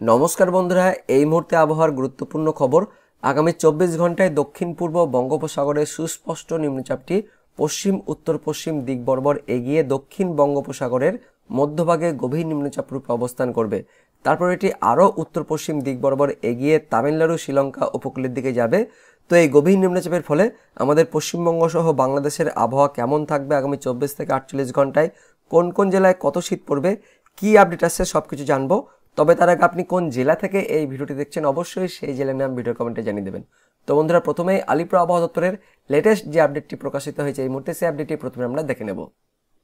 নমস্কার বন্ধুরা, এই মুহূর্তে আবহাওয়ার গুরুত্বপূর্ণ খবর। আগামী 24 ঘন্টায় দক্ষিণ পূর্ব বঙ্গোপসাগরের সুস্পষ্ট নিম্নচাপটি পশ্চিম উত্তর পশ্চিম দিক বরাবর এগিয়ে দক্ষিণ বঙ্গোপসাগরের মধ্যভাগে গভীর নিম্নচাপ রূপে অবস্থান করবে। তারপর এটি আরও উত্তর পশ্চিম দিক বরাবর এগিয়ে তামিলনাড়ু শ্রীলঙ্কা উপকূলের দিকে যাবে। তো এই গভীর নিম্নচাপের ফলে আমাদের পশ্চিমবঙ্গ সহ বাংলাদেশের আবহাওয়া কেমন থাকবে আগামী 24 থেকে 48 ঘন্টায়, কোন কোন জেলায় কত শীত পড়বে, কী আপডেট আসছে সব কিছু জানবো। তবে তার আগে আপনি কোন জেলা থেকে এই ভিডিওটি দেখছেন অবশ্যই সেই জেলার নাম ভিডিও কমেন্টে জানিয়ে দেবেন। তো বন্ধুরা, প্রথমেই আলিপুর আবহাওয়া দপ্তরের লেটেস্ট যে আপডেটটি প্রকাশিত হয়েছে এই মুহূর্তে, সেই আপডেটটি প্রথমে আমরা দেখে নেব।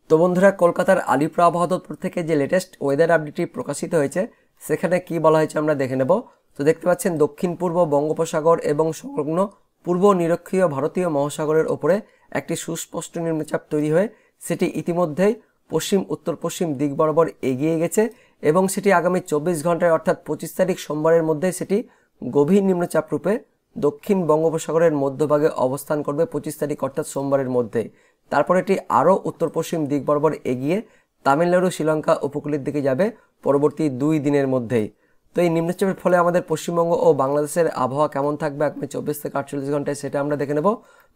তো বন্ধুরা, কলকাতার আলিপুর আবহাওয়া দপ্তর থেকে যে লেটেস্ট ওয়েদার আপডেটটি প্রকাশিত হয়েছে সেখানে কি বলা হয়েছে আমরা দেখে নেব। তো দেখতে পাচ্ছেন দক্ষিণ পূর্ব বঙ্গোপসাগর এবং সংলগ্ন পূর্ব নিরক্ষীয় ভারতীয় মহাসাগরের ওপরে একটি সুস্পষ্ট নিম্নচাপ তৈরি হয়ে সেটি ইতিমধ্যেই পশ্চিম উত্তর পশ্চিম দিক বরাবর এগিয়ে গেছে এবং সেটি আগামী 24 ঘন্টায় অর্থাৎ 25 তারিখ সোমবারের মধ্যে সেটি গভীর নিম্নচাপ রূপে দক্ষিণ বঙ্গোপসাগরের মধ্যভাগে অবস্থান করবে 25 তারিখ অর্থাৎ সোমবারের মধ্যে। তারপর এটি আরও উত্তর পশ্চিম দিক বরাবর এগিয়ে তামিলনাড়ু শ্রীলঙ্কা উপকূলের দিকে যাবে পরবর্তী 2 দিনের মধ্যেই। তো এই নিম্নচাপের ফলে আমাদের পশ্চিমবঙ্গ ও বাংলাদেশের আবহাওয়া কেমন থাকবে আগামী 24 থেকে 48 ঘন্টায় সেটা আমরা দেখে নেব।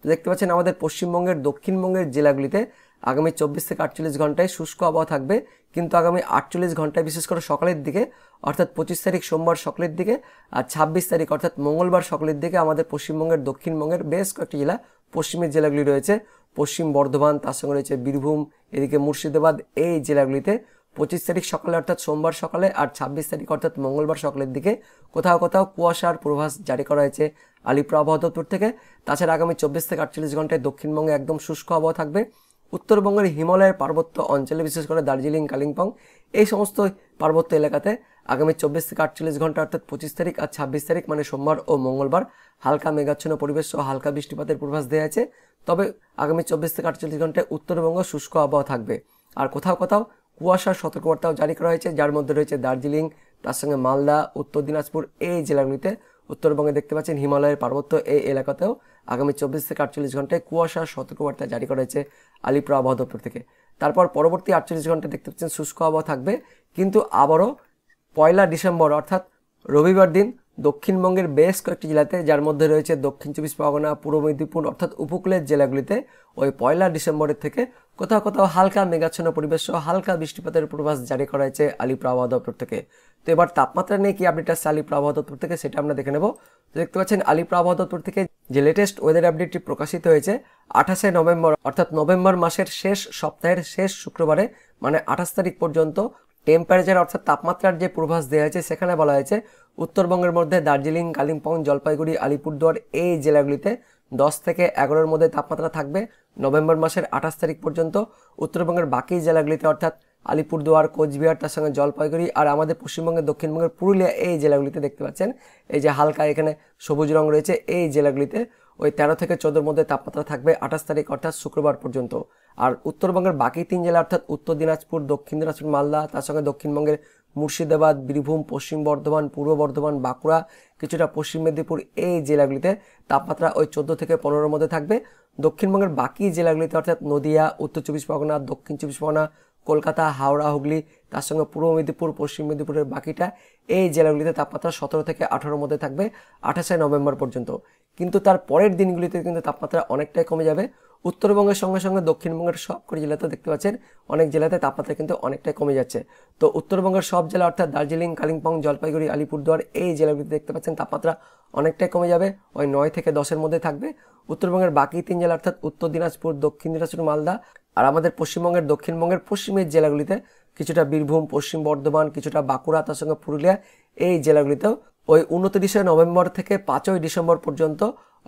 তো দেখতে পাচ্ছেন আমাদের পশ্চিমবঙ্গের দক্ষিণবঙ্গের জেলাগুলিতে আগামী 24 থেকে 48 ঘন্টায় শুষ্ক আবহাওয়া থাকবে, কিন্তু আগামী 48 ঘন্টায় বিশেষ করে সকালের দিকে অর্থাৎ 25 তারিখ সোমবার সকালের দিকে আর 26 তারিখ অর্থাৎ মঙ্গলবার সকালের দিকে আমাদের পশ্চিমবঙ্গের দক্ষিণবঙ্গের বেশ কয়েকটি জেলা, পশ্চিমের জেলাগুলি রয়েছে পশ্চিম বর্ধমান, তার সঙ্গে রয়েছে বীরভূম, এদিকে মুর্শিদাবাদ, এই জেলাগুলিতে 25 তারিখ সকালে অর্থাৎ সোমবার সকালে আর 26 তারিখ অর্থাৎ মঙ্গলবার সকালের দিকে কোথাও কোথাও কুয়াশার পূর্বাভাস জারি করা হয়েছে আলিপুর আবহাওয়া দপ্তর থেকে। তাছাড়া আগামী 24 থেকে 48 ঘন্টায় দক্ষিণবঙ্গে একদম শুষ্ক আবহাওয়া থাকবে। উত্তরবঙ্গের হিমালয়ের পার্বত্য অঞ্চলে বিশেষ করে দার্জিলিং, কালিম্পং এই সমস্ত পার্বত্য এলাকাতে আগামী 24 থেকে 48 ঘন্টা অর্থাৎ 25 তারিখ আর 26 তারিখ মানে সোমবার ও মঙ্গলবার হালকা মেঘাচ্ছন্ন পরিবেশ ও হালকা বৃষ্টিপাতের পূর্বাভাস দেওয়া আছে। তবে আগামী 24 থেকে 48 ঘন্টায় উত্তরবঙ্গ শুষ্ক আবহাওয়া থাকবে আর কোথাও কোথাও কুয়াশার সতর্কবার্তাও জারি করা হয়েছে, যার মধ্যে রয়েছে দার্জিলিং, তার সঙ্গে মালদা, উত্তর দিনাজপুর এই জেলাগুলিতে। উত্তরবঙ্গে দেখতে পাচ্ছেন হিমালয়ের পার্বত্য এই এলাকাতেও আগামী 24 থেকে 48 ঘন্টায় কুয়াশার সতর্কবার্তা জারি করা হয়েছে আলিপুর আবহাওয়া দপ্তর থেকে। তারপর পরবর্তী 48 ঘন্টা দেখতে পাচ্ছেন শুষ্ক আবহাওয়া থাকবে, কিন্তু আবারও 1 ডিসেম্বর অর্থাৎ রবিবার দিন দক্ষিণবঙ্গের বেশ কয়েকটি জেলাতে, যার মধ্যে রয়েছে দক্ষিণ 24 পরগনা, পূর্ব মেদিনীপুর অর্থাৎ উপকূলের জেলাগুলিতে ওই 1 ডিসেম্বরের থেকে কোথাও কোথাও হালকা মেঘাচ্ছন্ন পরিবেশ সহ হালকা বৃষ্টিপাতের পূর্বাভাস জারি করা হয়েছে আলিপুর আবহাওয়া দপ্তর থেকে। তো এবার তাপমাত্রা নিয়ে কি আপডেট আসছে আলিপুর আবহাওয়া দপ্তর থেকে সেটা আমরা দেখে নেব। তো দেখতে পাচ্ছেন আলিপুর আবহাওয়া দপ্তর থেকে যে লেটেস্ট ওয়েদার আপডেটটি প্রকাশিত হয়েছে 28 নভেম্বর অর্থাৎ নভেম্বর মাসের শেষ সপ্তাহের শেষ শুক্রবারে মানে 28 তারিখ পর্যন্ত টেম্পারেচার অর্থাৎ তাপমাত্রার যে পূর্বাভাস দেওয়া হয়েছে সেখানে বলা হয়েছে উত্তরবঙ্গের মধ্যে দার্জিলিং, কালিম্পং, জলপাইগুড়ি, আলিপুরদুয়ার এই জেলাগুলিতে 10 থেকে 11-এর মধ্যে তাপমাত্রা থাকবে নভেম্বর মাসের 28 তারিখ পর্যন্ত। উত্তরবঙ্গের বাকি জেলাগুলিতে অর্থাৎ আলিপুরদুয়ার, কোচবিহার, তার সঙ্গে জলপাইগুড়ি আর আমাদের পশ্চিমবঙ্গের দক্ষিণবঙ্গের পুরুলিয়া এই জেলাগুলিতে দেখতে পাচ্ছেন এই যে হালকা এখানে সবুজ রং রয়েছে, এই জেলাগুলিতে ওই 13 থেকে 14-এর মধ্যে তাপমাত্রা থাকবে 28 তারিখ অর্থাৎ শুক্রবার পর্যন্ত। আর উত্তরবঙ্গের বাকি 3 জেলা অর্থাৎ উত্তর দিনাজপুর, দক্ষিণ দিনাজপুর, মালদা, তার সঙ্গে দক্ষিণবঙ্গের মুর্শিদাবাদ, বীরভূম, পশ্চিম বর্ধমান, পূর্ব বর্ধমান, বাঁকুড়া, কিছুটা পশ্চিম মেদিনীপুর এই জেলাগুলিতে তাপমাত্রা ওই 14 থেকে 15-এর মধ্যে থাকবে। দক্ষিণবঙ্গের বাকি জেলাগুলিতে অর্থাৎ নদিয়া, উত্তর 24 পরগনা, দক্ষিণ 24 পরগনা, কলকাতা, হাওড়া, হুগলি, তার সঙ্গে পূর্ব মেদিনীপুর, পশ্চিম মেদিনীপুরের বাকিটা এই জেলাগুলিতে তাপমাত্রা 17 থেকে 18-এর মধ্যে থাকবে 28 নভেম্বর পর্যন্ত। কিন্তু তার পরের দিনগুলিতে কিন্তু তাপমাত্রা অনেকটাই কমে যাবে। উত্তরবঙ্গের সঙ্গে সঙ্গে দক্ষিণবঙ্গের সবকটি জেলাতে দেখতে পাচ্ছেন অনেক জেলাতে তাপমাত্রা কিন্তু অনেকটাই কমে যাচ্ছে। তো উত্তরবঙ্গের সব জেলা অর্থাৎ দার্জিলিং, কালিম্পং, জলপাইগুড়ি, আলিপুরদুয়ার এই জেলাগুলিতে দেখতে পাচ্ছেন তাপমাত্রা অনেকটাই কমে যাবে, ওই 9 থেকে 10-এর মধ্যে থাকবে। উত্তরবঙ্গের বাকি 3 জেলা অর্থাৎ উত্তর দিনাজপুর, দক্ষিণ দিনাজপুর, মালদা আর আমাদের পশ্চিমবঙ্গের দক্ষিণবঙ্গের পশ্চিমের জেলাগুলিতে কিছুটা বীরভূম, পশ্চিম বর্ধমান, কিছুটা বাঁকুড়া, তার সঙ্গে পুরুলিয়া এই জেলাগুলিতেও ওই 29 নভেম্বর থেকে 5 ডিসেম্বর পর্যন্ত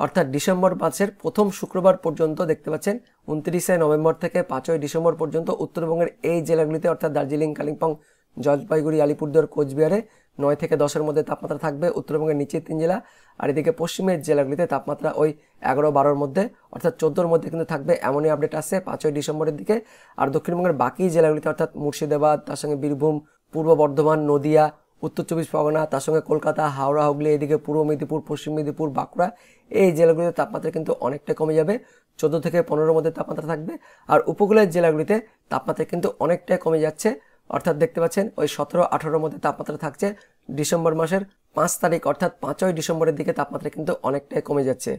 অর্থাৎ ডিসেম্বর মাসের প্রথম শুক্রবার পর্যন্ত দেখতে পাচ্ছেন 29 নভেম্বর থেকে 5 ডিসেম্বর পর্যন্ত উত্তরবঙ্গের এই জেলাগুলিতে অর্থাৎ দার্জিলিং, কালিম্পং, জলপাইগুড়ি, আলিপুরদুয়ার, কোচবিহারে 9 থেকে 10-এর মধ্যে তাপমাত্রা থাকবে উত্তরবঙ্গের নিচের 3 জেলা। আর এদিকে পশ্চিমের জেলাগুলিতে তাপমাত্রা ওই 11-12-এর মধ্যে অর্থাৎ 14-এর মধ্যে কিন্তু থাকবে, এমনই আপডেট আসছে 5 ডিসেম্বরের দিকে। আর দক্ষিণবঙ্গের বাকি জেলাগুলিতে অর্থাৎ মুর্শিদাবাদ, তার সঙ্গে বীরভূম, পূর্ব বর্ধমান, নদিয়া, উত্তর 24 পরগনা, তার সঙ্গে কলকাতা, হাওড়া, হুগলি, এদিকে পূর্ব মেদিনীপুর, পশ্চিম মেদিনীপুর, বাঁকুড়া এই জেলাগুলিতে তাপমাত্রা কিন্তু অনেকটা কমে যাবে, 14 থেকে 15-এর মধ্যে তাপমাত্রা থাকবে। আর উপকূলের জেলাগুলিতে তাপমাত্রা কিন্তু অনেকটাই কমে যাচ্ছে, অর্থাৎ দেখতে পাচ্ছেন ওই 17-18-এর মধ্যে তাপমাত্রা থাকছে ডিসেম্বর মাসের 5 তারিখ অর্থাৎ 5ই ডিসেম্বরের দিকে তাপমাত্রা কিন্তু অনেকটাই কমে যাচ্ছে।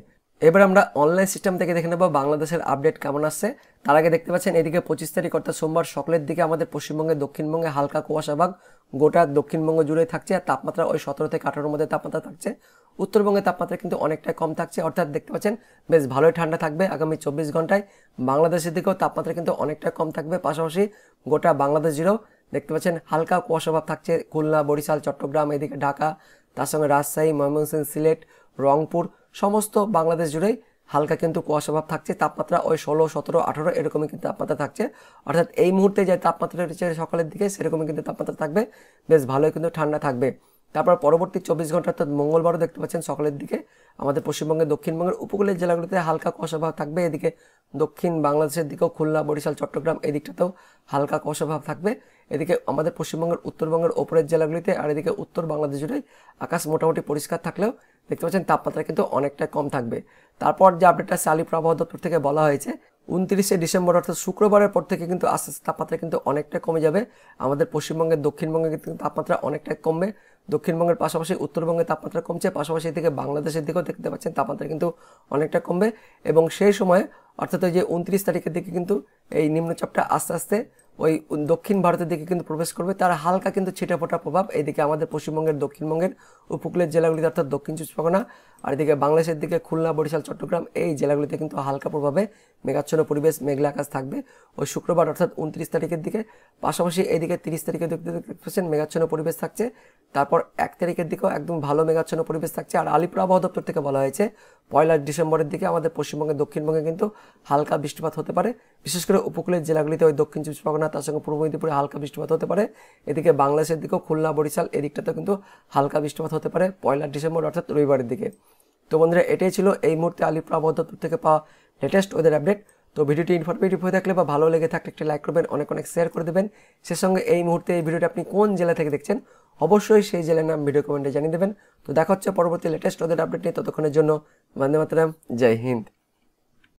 এবার আমরা অনলাইন সিস্টেম থেকে দেখে নেব বাংলাদেশের আপডেট কেমন আসছে। তার আগে দেখতে পাচ্ছেন এদিকে 25 তারিখ অর্থাৎ সোমবার সকালের দিকে আমাদের পশ্চিমবঙ্গে দক্ষিণবঙ্গে হালকা কুয়াশা ভাগ গোটা দক্ষিণবঙ্গ জুড়ে থাকছে, আর তাপমাত্রা ওই 17 থেকে 18-র মধ্যে তাপমাত্রা থাকছে। উত্তরবঙ্গে তাপমাত্রা কিন্তু অনেকটাই কম থাকছে, অর্থাৎ দেখতে পাচ্ছেন বেশ ভালোই ঠান্ডা থাকবে আগামী 24 ঘন্টায়। বাংলাদেশের দিকেও তাপমাত্রা কিন্তু অনেকটাই কম থাকবে, পাশাপাশি গোটা বাংলাদেশ জুড়েও দেখতে পাচ্ছেন হালকা কুয়াশা ভাব থাকছে। খুলনা, বরিশাল, চট্টগ্রাম, এদিকে ঢাকা, তার সঙ্গে রাজশাহী, ময়মনসিংহ, সিলেট, রংপুর সমস্ত বাংলাদেশ জুড়েই হালকা কিন্তু কুয়াশা ভাব থাকছে। তাপমাত্রা ওই 16, 17, 18 এরকমই কিন্তু তাপমাত্রা থাকছে, অর্থাৎ এই মুহূর্তে যে তাপমাত্রা রয়েছে সকালের দিকে সেরকমই কিন্তু তাপমাত্রা থাকবে, বেশ ভালোই কিন্তু ঠান্ডা থাকবে। তারপর পরবর্তী 24 ঘন্টা অর্থাৎ মঙ্গলবারও দেখতে পাচ্ছেন সকালের দিকে আমাদের পশ্চিমবঙ্গের দক্ষিণবঙ্গের উপকূলের জেলাগুলিতে হালকা কুয়াশা ভাব থাকবে। এদিকে দক্ষিণ বাংলাদেশের দিকেও খুলনা, বরিশাল, চট্টগ্রাম এই দিকটাতেও হালকা কুয়াশা ভাব থাকবে। এদিকে আমাদের পশ্চিমবঙ্গের উত্তরবঙ্গের ওপরের জেলাগুলিতে আর এদিকে উত্তর বাংলাদেশ জুড়ে আকাশ মোটামুটি পরিষ্কার থাকলেও দেখতে পাচ্ছেন তাপমাত্রা কিন্তু অনেকটা কম থাকবে। তারপর যে আপডেটটা আলিপুর আবহাওয়া দপ্তর থেকে বলা হয়েছে 29শে ডিসেম্বর অর্থাৎ শুক্রবারের পর থেকে কিন্তু আস্তে আস্তে তাপমাত্রা কিন্তু অনেকটা কমে যাবে। আমাদের পশ্চিমবঙ্গের দক্ষিণবঙ্গে কিন্তু তাপমাত্রা অনেকটাই কমবে, দক্ষিণবঙ্গের পাশাপাশি উত্তরবঙ্গের তাপমাত্রা কমছে, পাশাপাশি এদিকে বাংলাদেশের দিকেও দেখতে পাচ্ছেন তাপমাত্রা কিন্তু অনেকটা কমবে। এবং সেই সময় অর্থাৎ ওই যে 29 তারিখের দিকে কিন্তু এই নিম্নচাপটা আস্তে আস্তে ওই দক্ষিণ ভারতের দিকে কিন্তু প্রবেশ করবে, তার হালকা কিন্তু ছিটেফোঁটা প্রভাব এইদিকে আমাদের পশ্চিমবঙ্গের দক্ষিণবঙ্গের উপকূলের জেলাগুলিতে অর্থাৎ দক্ষিণ চব্বিশ পরগনা আর এদিকে বাংলাদেশের দিকে খুলনা, বরিশাল, চট্টগ্রাম এই জেলাগুলিতে কিন্তু হালকা প্রভাবে মেঘাচ্ছন্ন পরিবেশ, মেঘলা আকাশ থাকবে ওই শুক্রবার অর্থাৎ 29 তারিখের দিকে। পাশাপাশি এইদিকে 30 তারিখে দেখতে পাচ্ছেন মেঘাচ্ছন্ন পরিবেশ থাকছে, তারপর 1 তারিখের দিকেও একদম ভালো মেঘাচ্ছন্ন পরিবেশ থাকছে। আর আলিপুর আবহাওয়া দপ্তর থেকে বলা হয়েছে 1 ডিসেম্বরের দিকে আমাদের পশ্চিমবঙ্গের দক্ষিণবঙ্গে কিন্তু হালকা বৃষ্টিপাত হতে পারে, বিশেষ করে উপকূলের জেলাগুলিতে ওই দক্ষিণ চব্বিশ পরগনা তার সঙ্গে পূর্ব মেদিনীপুরে হালকা বৃষ্টিপাত হতে পারে। এদিকে বাংলাদেশের দিকেও খুলনা, বরিশাল এদিকটাতেও কিন্তু হালকা বৃষ্টিপাত হতে পারে 1 ডিসেম্বর অর্থাৎ রবিবারের দিকে। তো বন্ধুরা এটাই ছিল এই মুহূর্তে আলিপুর আবহাওয়া দপ্তর থেকে পাওয়া লেটেস্ট ওয়েদার আপডেট। তো ভিডিওটি ইনফরমেটিভ হয়ে থাকলে বা ভালো লেগে থাকলে একটা লাইক করবেন, অনেক অনেক শেয়ার করে দেবেন। সে সঙ্গে এই মুহূর্তে এই ভিডিওটি আপনি কোন জেলা থেকে দেখছেন অবশ্যই সেই জেলার নাম ভিডিও কমেন্টে জানিয়ে দেবেন। তো দেখা হচ্ছে পরবর্তী লেটেস্ট ওয়েদার আপডেট নিয়ে, ততক্ষণের জন্য বন্দে মাতরম, জয় হিন্দ।